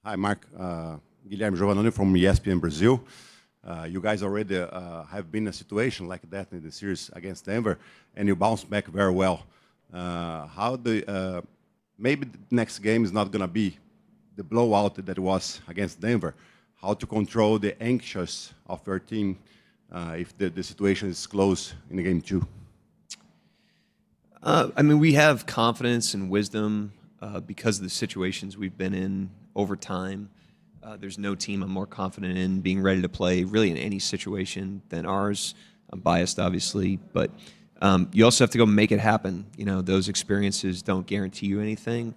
Hi, Mark. Guilherme Giovannoni from ESPN Brazil. You guys already have been in a situation like that in the series against Denver, and you bounced back very well. Maybe the next game is not going to be the blowout that it was against Denver. How to control the anxious of your team if the situation is close in the game two? We have confidence and wisdom because of the situations we've been in over time. There's no team I'm more confident in being ready to play really in any situation than ours. I'm biased, obviously, but you also have to go make it happen. Those experiences don't guarantee you anything.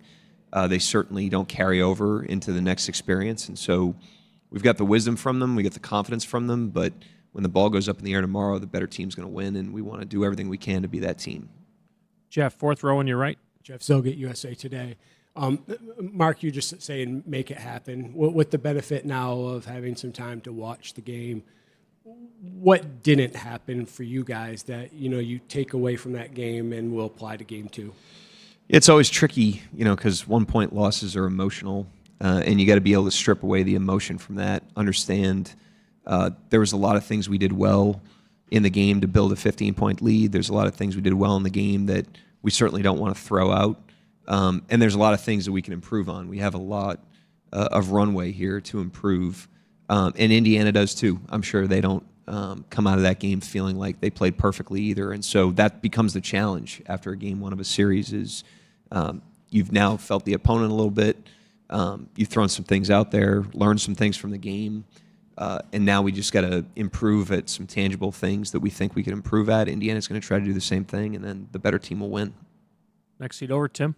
They certainly don't carry over into the next experience, and so we've got the wisdom from them, we get the confidence from them, but when the ball goes up in the air tomorrow, the better team's going to win, and we want to do everything we can to be that team. Jeff, fourth row on your right. Jeff Zilgett, USA Today. Mark, you just saying make it happen. With the benefit now of having some time to watch the game, what didn't happen for you guys that you take away from that game and will apply to game two? It's always tricky, because 1-point losses are emotional, and you got to be able to strip away the emotion from that. Understand there was a lot of things we did well in the game to build a 15-point lead. There's a lot of things we did well in the game that we certainly don't want to throw out. And there's a lot of things that we can improve on. We have a lot of runway here to improve. And Indiana does too. I'm sure they don't come out of that game feeling like they played perfectly either. And so that becomes the challenge after a game one of a series is you've now felt the opponent a little bit. You've thrown some things out there, learned some things from the game. And now we just got to improve at some tangible things that we think we can improve at. Indiana's going to try to do the same thing, and then the better team will win. Next seat over, Tim.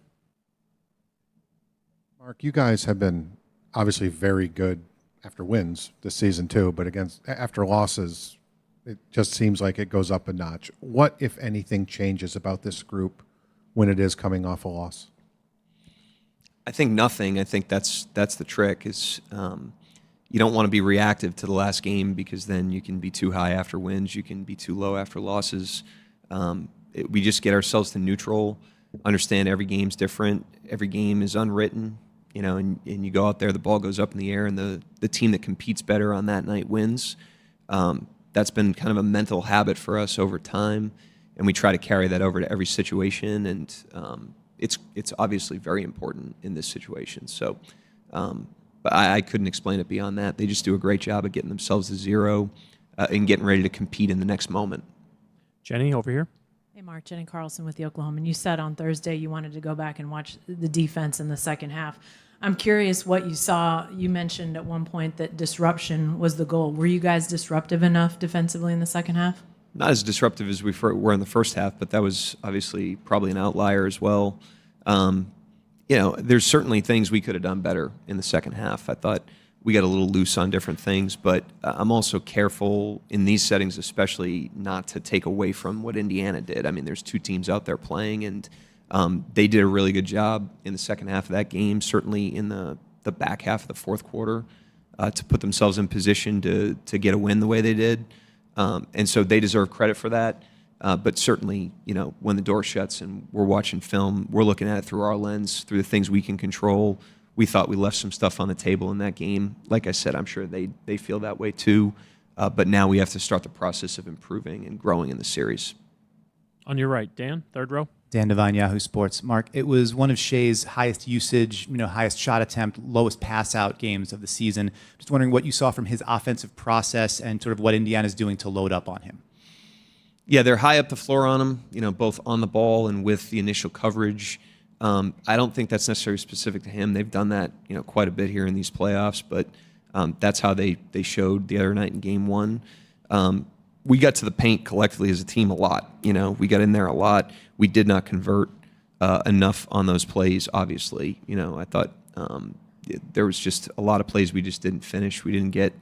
Mark, you guys have been obviously very good after wins this season too, but after losses, it just seems like it goes up a notch. What, if anything, changes about this group when it is coming off a loss? I think nothing. I think that's the trick is you don't want to be reactive to the last game because then you can be too high after wins. You can be too low after losses. We just get ourselves to neutral, understand every game's different. Every game is unwritten. And you go out there, the ball goes up in the air, and the team that competes better on that night wins. That's been kind of a mental habit for us over time, and we try to carry that over to every situation, and it's obviously very important in this situation. So, but I couldn't explain it beyond that. They just do a great job of getting themselves to zero and getting ready to compete in the next moment. Jenny, over here. Hey, Mark, Jenny Carlson with the Oklahoman. You said on Thursday you wanted to go back and watch the defense in the second half. I'm curious what you saw. You mentioned at one point that disruption was the goal. Were you guys disruptive enough defensively in the second half? Not as disruptive as we were in the first half, but that was obviously probably an outlier as well. There's certainly things we could have done better in the second half. I thought we got a little loose on different things, but I'm also careful in these settings, especially not to take away from what Indiana did. I mean, there's two teams out there playing, and they did a really good job in the second half of that game, certainly in the back half of the fourth quarter, to put themselves in position to get a win the way they did. And so they deserve credit for that. But certainly, when the door shuts and we're watching film, we're looking at it through our lens, through the things we can control. We thought we left some stuff on the table in that game. Like I said, I'm sure they feel that way too. But now we have to start the process of improving and growing in the series. On your right, Dan, third row. Dan Devine, Yahoo Sports. Mark, it was one of Shea's highest usage, highest shot attempt, lowest pass out games of the season. Just wondering what you saw from his offensive process and sort of what Indiana's doing to load up on him. Yeah, they're high up the floor on him, both on the ball and with the initial coverage. I don't think that's necessarily specific to him. They've done that, quite a bit here in these playoffs, but that's how they showed the other night in game one. We got to the paint collectively as a team a lot. We got in there a lot. We did not convert enough on those plays, obviously. I thought there was just a lot of plays we just didn't finish. We didn't get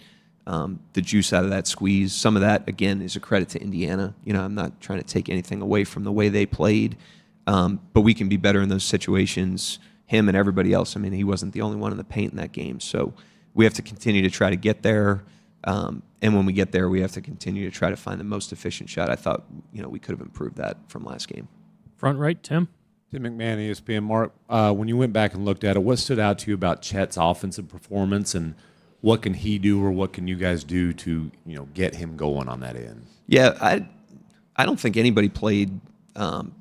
the juice out of that squeeze. Some of that, again, is a credit to Indiana. I'm not trying to take anything away from the way they played, but we can be better in those situations. Him and everybody else. I mean, he wasn't the only one in the paint in that game. So we have to continue to try to get there. And when we get there, we have to continue to try to find the most efficient shot. I thought, we could have improved that from last game. Front right, Tim. Tim McMahon, ESPN. Mark, when you went back and looked at it, what stood out to you about Chet's offensive performance, and what can he do, or what can you guys do to get him going on that end? Yeah, I don't think anybody played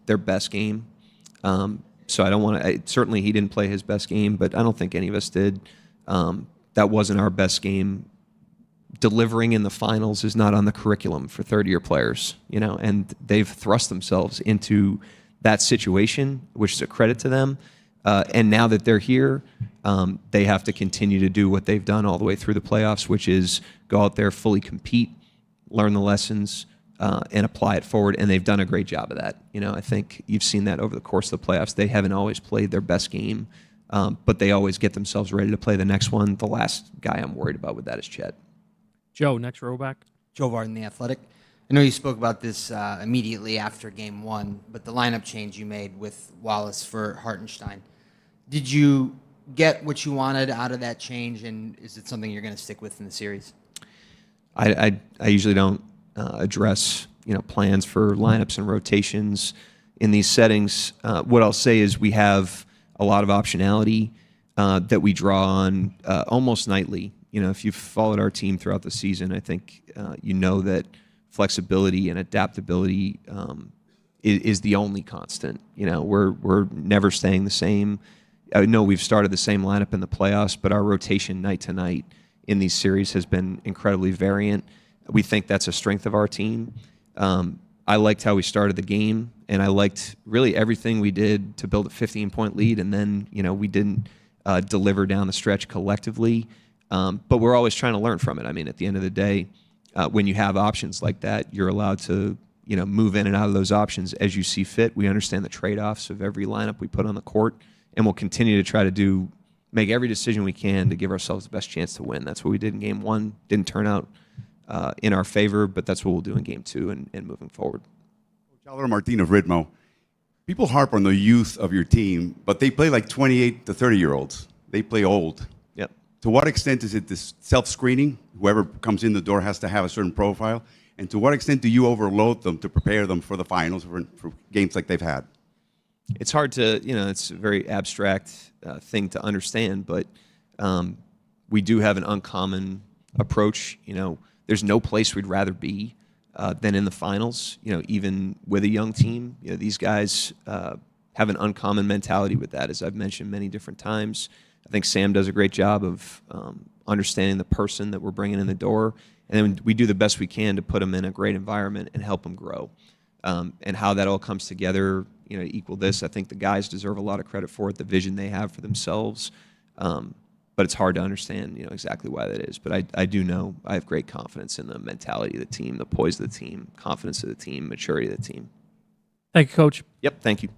their best game. So I don't want to. Certainly, he didn't play his best game, but I don't think any of us did. That wasn't our best game. Delivering in the finals is not on the curriculum for third-year players, and they've thrust themselves into that situation, which is a credit to them. And now that they're here, they have to continue to do what they've done all the way through the playoffs, which is go out there, fully compete, learn the lessons, and apply it forward. And they've done a great job of that. I think you've seen that over the course of the playoffs. They haven't always played their best game, but they always get themselves ready to play the next one. The last guy I'm worried about with that is Chet. Joe, next row back. Joe Varden, The Athletic. I know you spoke about this immediately after Game 1, but the lineup change you made with Wallace for Hartenstein, did you get what you wanted out of that change, and is it something you're going to stick with in the series? I usually don't address plans for lineups and rotations in these settings. What I'll say is we have a lot of optionality that we draw on almost nightly. If you've followed our team throughout the season, I think that flexibility and adaptability is the only constant. We're never staying the same. I know we've started the same lineup in the playoffs, but our rotation night to night in these series has been incredibly variant. We think that's a strength of our team. I liked how we started the game, and I liked really everything we did to build a 15-point lead, and then we didn't deliver down the stretch collectively. But we're always trying to learn from it. I mean, at the end of the day, when you have options like that, you're allowed to move in and out of those options as you see fit. We understand the trade-offs of every lineup we put on the court, and we'll continue to try to make every decision we can to give ourselves the best chance to win. That's what we did in Game 1. Didn't turn out in our favor, but that's what we'll do in Game 2 and moving forward. Coach Albert Martin of Ridmo. People harp on the youth of your team, but they play like 28 to 30-year-olds. They play old. Yep. To what extent is it this self-screening? Whoever comes in the door has to have a certain profile. And to what extent do you overload them to prepare them for the finals, for games like they've had? It's hard to, it's a very abstract thing to understand, but we do have an uncommon approach. There's no place we'd rather be than in the finals, even with a young team. These guys have an uncommon mentality with that, as I've mentioned many different times. I think Sam does a great job of understanding the person that we're bringing in the door, and then we do the best we can to put them in a great environment and help them grow. And how that all comes together, to equal this, I think the guys deserve a lot of credit for it, the vision they have for themselves. But it's hard to understand, exactly why that is. But I do know I have great confidence in the mentality of the team, the poise of the team, confidence of the team, maturity of the team. Thank you, Coach. Yep, thank you.